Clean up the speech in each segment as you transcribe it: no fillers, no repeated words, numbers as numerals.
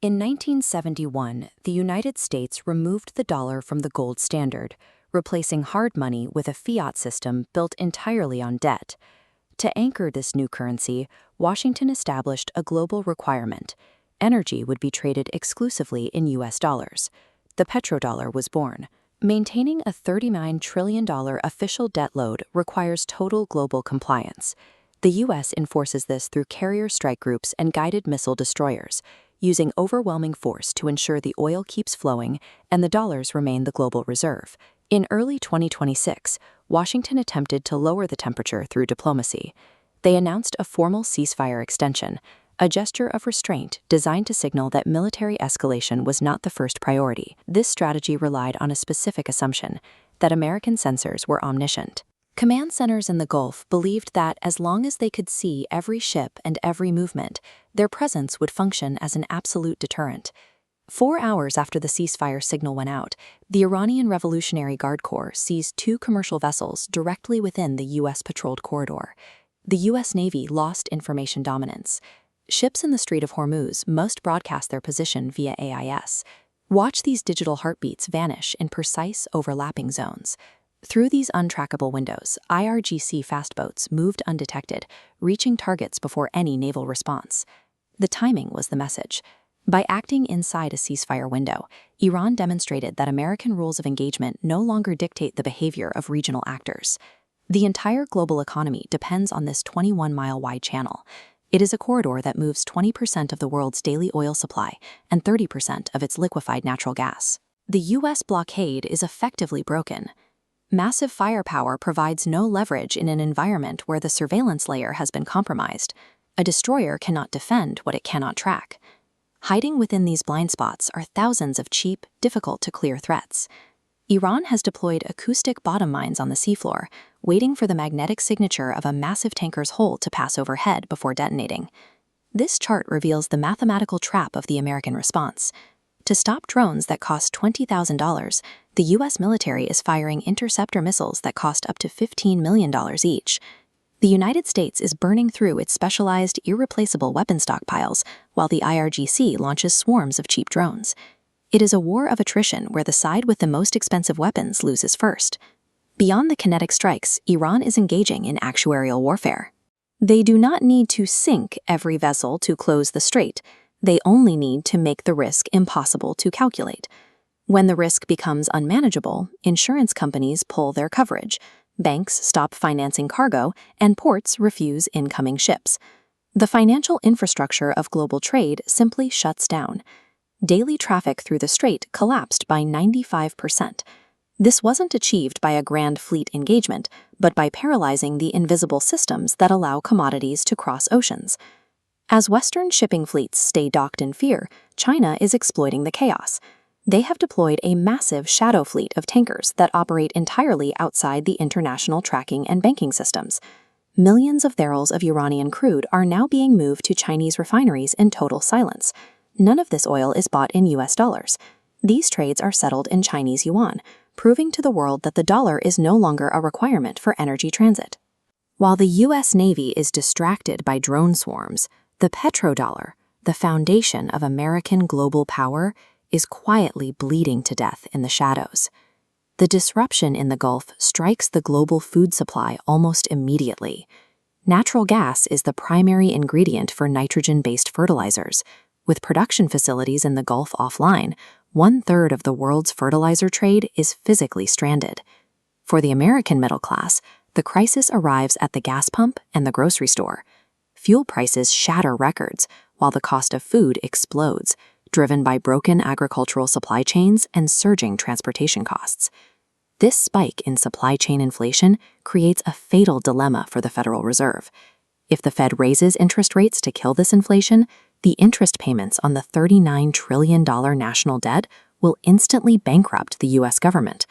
In 1971, the United States removed the dollar from the gold standard, replacing hard money with a fiat system built entirely on debt. To anchor this new currency, Washington established a global requirement. Energy would be traded exclusively in U.S. dollars. The petrodollar was born. Maintaining a $39 trillion official debt load requires total global compliance. The U.S. enforces this through carrier strike groups and guided missile destroyers, using overwhelming force to ensure the oil keeps flowing and the dollars remain the global reserve. In early 2026, Washington attempted to lower the temperature through diplomacy. They announced a formal ceasefire extension, a gesture of restraint designed to signal that military escalation was not the first priority. This strategy relied on a specific assumption, that American censors were omniscient. Command centers in the Gulf believed that as long as they could see every ship and every movement, their presence would function as an absolute deterrent. 4 hours after the ceasefire signal went out, the Iranian Revolutionary Guard Corps seized 2 commercial vessels directly within the U.S. patrolled corridor. The U.S. Navy lost information dominance. Ships in the Strait of Hormuz must broadcast their position via AIS. Watch these digital heartbeats vanish in precise overlapping zones. Through these untrackable windows, IRGC fast boats moved undetected, reaching targets before any naval response. The timing was the message. By acting inside a ceasefire window, Iran demonstrated that American rules of engagement no longer dictate the behavior of regional actors. The entire global economy depends on this 21-mile-wide channel. It is a corridor that moves 20% of the world's daily oil supply and 30% of its liquefied natural gas. The U.S. blockade is effectively broken. Massive firepower provides no leverage in an environment where the surveillance layer has been compromised. A destroyer cannot defend what it cannot track. Hiding within these blind spots are thousands of cheap, difficult-to-clear threats. Iran has deployed acoustic bottom mines on the seafloor, waiting for the magnetic signature of a massive tanker's hull to pass overhead before detonating. This chart reveals the mathematical trap of the American response. To stop drones that cost $20,000, the U.S. military is firing interceptor missiles that cost up to $15 million each. The United States is burning through its specialized, irreplaceable weapon stockpiles, while the IRGC launches swarms of cheap drones. It is a war of attrition where the side with the most expensive weapons loses first. Beyond the kinetic strikes, Iran is engaging in actuarial warfare. They do not need to sink every vessel to close the strait. They only need to make the risk impossible to calculate. When the risk becomes unmanageable, insurance companies pull their coverage, banks stop financing cargo, and ports refuse incoming ships. The financial infrastructure of global trade simply shuts down. Daily traffic through the strait collapsed by 95%. This wasn't achieved by a grand fleet engagement, but by paralyzing the invisible systems that allow commodities to cross oceans. As Western shipping fleets stay docked in fear, China is exploiting the chaos. They have deployed a massive shadow fleet of tankers that operate entirely outside the international tracking and banking systems. Millions of barrels of Iranian crude are now being moved to Chinese refineries in total silence. None of this oil is bought in U.S. dollars. These trades are settled in Chinese yuan, proving to the world that the dollar is no longer a requirement for energy transit. While the U.S. Navy is distracted by drone swarms, the petrodollar, the foundation of American global power, is quietly bleeding to death in the shadows. The disruption in the Gulf strikes the global food supply almost immediately. Natural gas is the primary ingredient for nitrogen-based fertilizers. With production facilities in the Gulf offline, 1/3 of the world's fertilizer trade is physically stranded. For the American middle class, the crisis arrives at the gas pump and the grocery store. Fuel prices shatter records, while the cost of food explodes, driven by broken agricultural supply chains and surging transportation costs. This spike in supply chain inflation creates a fatal dilemma for the Federal Reserve. If the Fed raises interest rates to kill this inflation, the interest payments on the $39 trillion national debt will instantly bankrupt the U.S. government.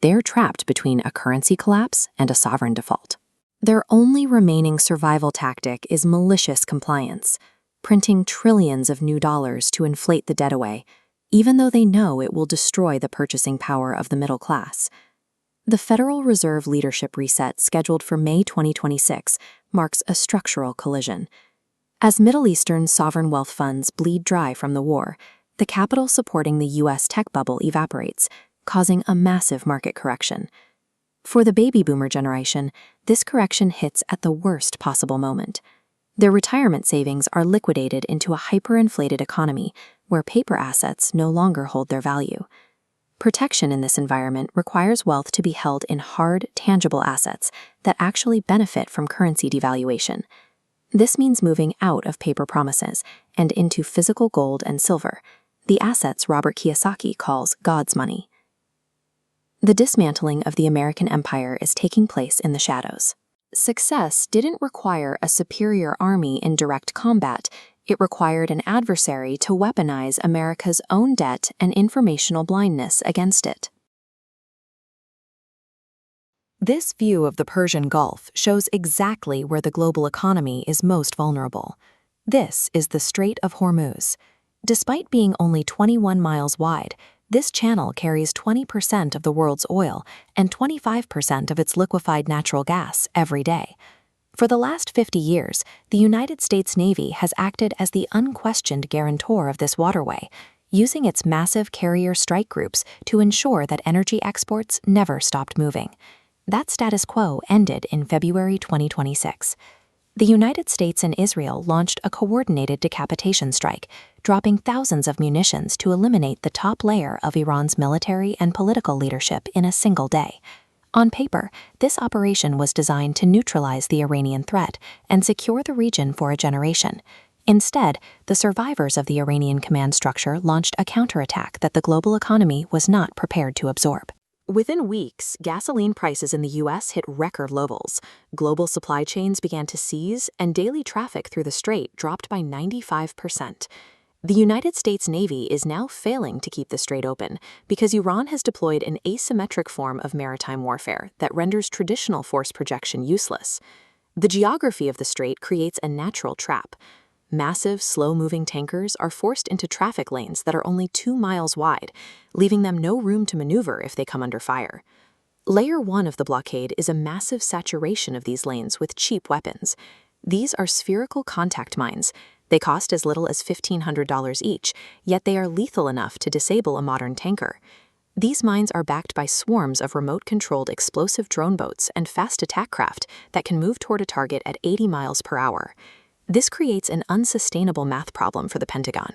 They're trapped between a currency collapse and a sovereign default. Their only remaining survival tactic is malicious compliance, printing trillions of new dollars to inflate the debt away, even though they know it will destroy the purchasing power of the middle class. The Federal Reserve leadership reset scheduled for May 2026 marks a structural collision. As Middle Eastern sovereign wealth funds bleed dry from the war, the capital supporting the U.S. tech bubble evaporates, causing a massive market correction. For the baby boomer generation, this correction hits at the worst possible moment. Their retirement savings are liquidated into a hyperinflated economy where paper assets no longer hold their value. Protection in this environment requires wealth to be held in hard, tangible assets that actually benefit from currency devaluation. This means moving out of paper promises and into physical gold and silver, the assets Robert Kiyosaki calls God's money. The dismantling of the American empire is taking place in the shadows. Success didn't require a superior army in direct combat. It required an adversary to weaponize America's own debt and informational blindness against it. This view of the Persian Gulf shows exactly where the global economy is most vulnerable. This is the Strait of Hormuz. Despite being only 21 miles wide, this channel carries 20% of the world's oil and 25% of its liquefied natural gas every day. For the last 50 years, the United States Navy has acted as the unquestioned guarantor of this waterway, using its massive carrier strike groups to ensure that energy exports never stopped moving. That status quo ended in February 2026. The United States and Israel launched a coordinated decapitation strike, dropping thousands of munitions to eliminate the top layer of Iran's military and political leadership in a single day. On paper, this operation was designed to neutralize the Iranian threat and secure the region for a generation. Instead, the survivors of the Iranian command structure launched a counterattack that the global economy was not prepared to absorb. Within weeks, gasoline prices in the U.S. hit record levels. Global supply chains began to seize, and daily traffic through the strait dropped by 95%. The United States Navy is now failing to keep the strait open because Iran has deployed an asymmetric form of maritime warfare that renders traditional force projection useless. The geography of the strait creates a natural trap. Massive, slow-moving tankers are forced into traffic lanes that are only 2 miles wide, leaving them no room to maneuver if they come under fire. Layer 1 of the blockade is a massive saturation of these lanes with cheap weapons. These are spherical contact mines. They cost as little as $1,500 each, yet they are lethal enough to disable a modern tanker. These mines are backed by swarms of remote-controlled explosive drone boats and fast attack craft that can move toward a target at 80 miles per hour. This creates an unsustainable math problem for the Pentagon.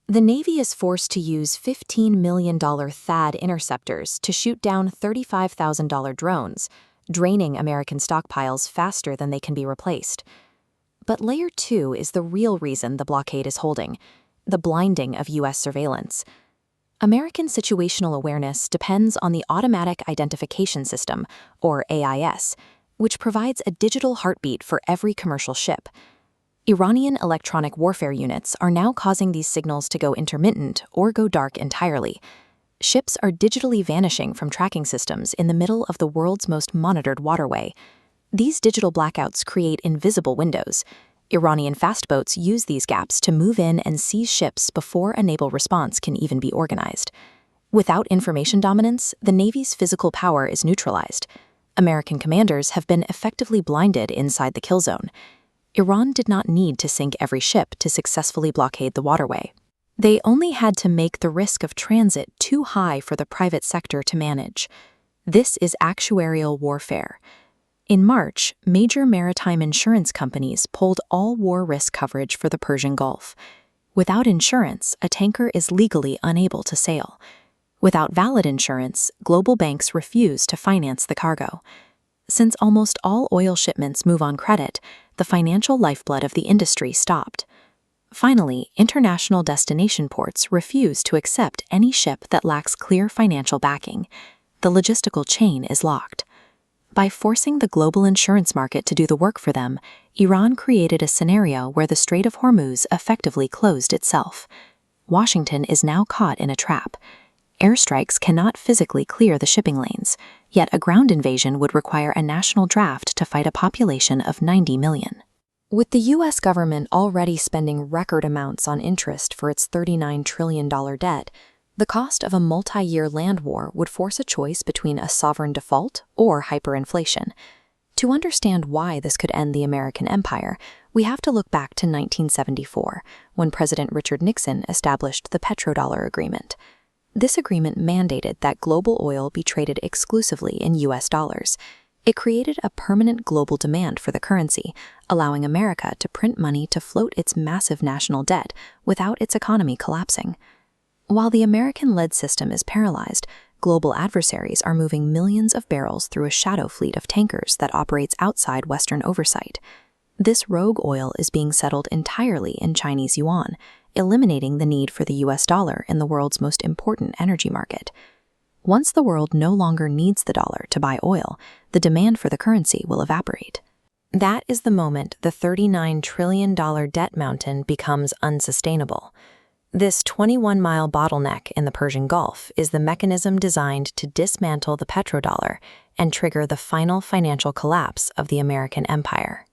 The Navy is forced to use $15 million THAAD interceptors to shoot down $35,000 drones, draining American stockpiles faster than they can be replaced. But Layer 2 is the real reason the blockade is holding: the blinding of U.S. surveillance. American situational awareness depends on the Automatic Identification System, or AIS, which provides a digital heartbeat for every commercial ship. Iranian electronic warfare units are now causing these signals to go intermittent or go dark entirely. Ships are digitally vanishing from tracking systems in the middle of the world's most monitored waterway. These digital blackouts create invisible windows. Iranian fastboats use these gaps to move in and seize ships before a naval response can even be organized. Without information dominance, the Navy's physical power is neutralized. American commanders have been effectively blinded inside the kill zone. Iran did not need to sink every ship to successfully blockade the waterway. They only had to make the risk of transit too high for the private sector to manage. This is actuarial warfare. In March, major maritime insurance companies pulled all war risk coverage for the Persian Gulf. Without insurance, a tanker is legally unable to sail. Without valid insurance, global banks refuse to finance the cargo. Since almost all oil shipments move on credit, the financial lifeblood of the industry stopped. Finally, international destination ports refuse to accept any ship that lacks clear financial backing. The logistical chain is locked. By forcing the global insurance market to do the work for them, Iran created a scenario where the Strait of Hormuz effectively closed itself. Washington is now caught in a trap. Airstrikes cannot physically clear the shipping lanes, yet a ground invasion would require a national draft to fight a population of 90 million. With the U.S. government already spending record amounts on interest for its $39 trillion debt, the cost of a multi-year land war would force a choice between a sovereign default or hyperinflation. To understand why this could end the American empire, we We have to look back to 1974, when President Richard Nixon established the petrodollar agreement. This agreement mandated that global oil be traded exclusively in U.S. dollars. It created a permanent global demand for the currency, allowing America to print money to float its massive national debt without its economy collapsing. While the American-led system is paralyzed, global adversaries are moving millions of barrels through a shadow fleet of tankers that operates outside Western oversight. This rogue oil is being settled entirely in Chinese yuan, eliminating the need for the US dollar in the world's most important energy market. Once the world no longer needs the dollar to buy oil, the demand for the currency will evaporate. That is the moment the $39 trillion debt mountain becomes unsustainable. This 21-mile bottleneck in the Persian Gulf is the mechanism designed to dismantle the petrodollar and trigger the final financial collapse of the American empire.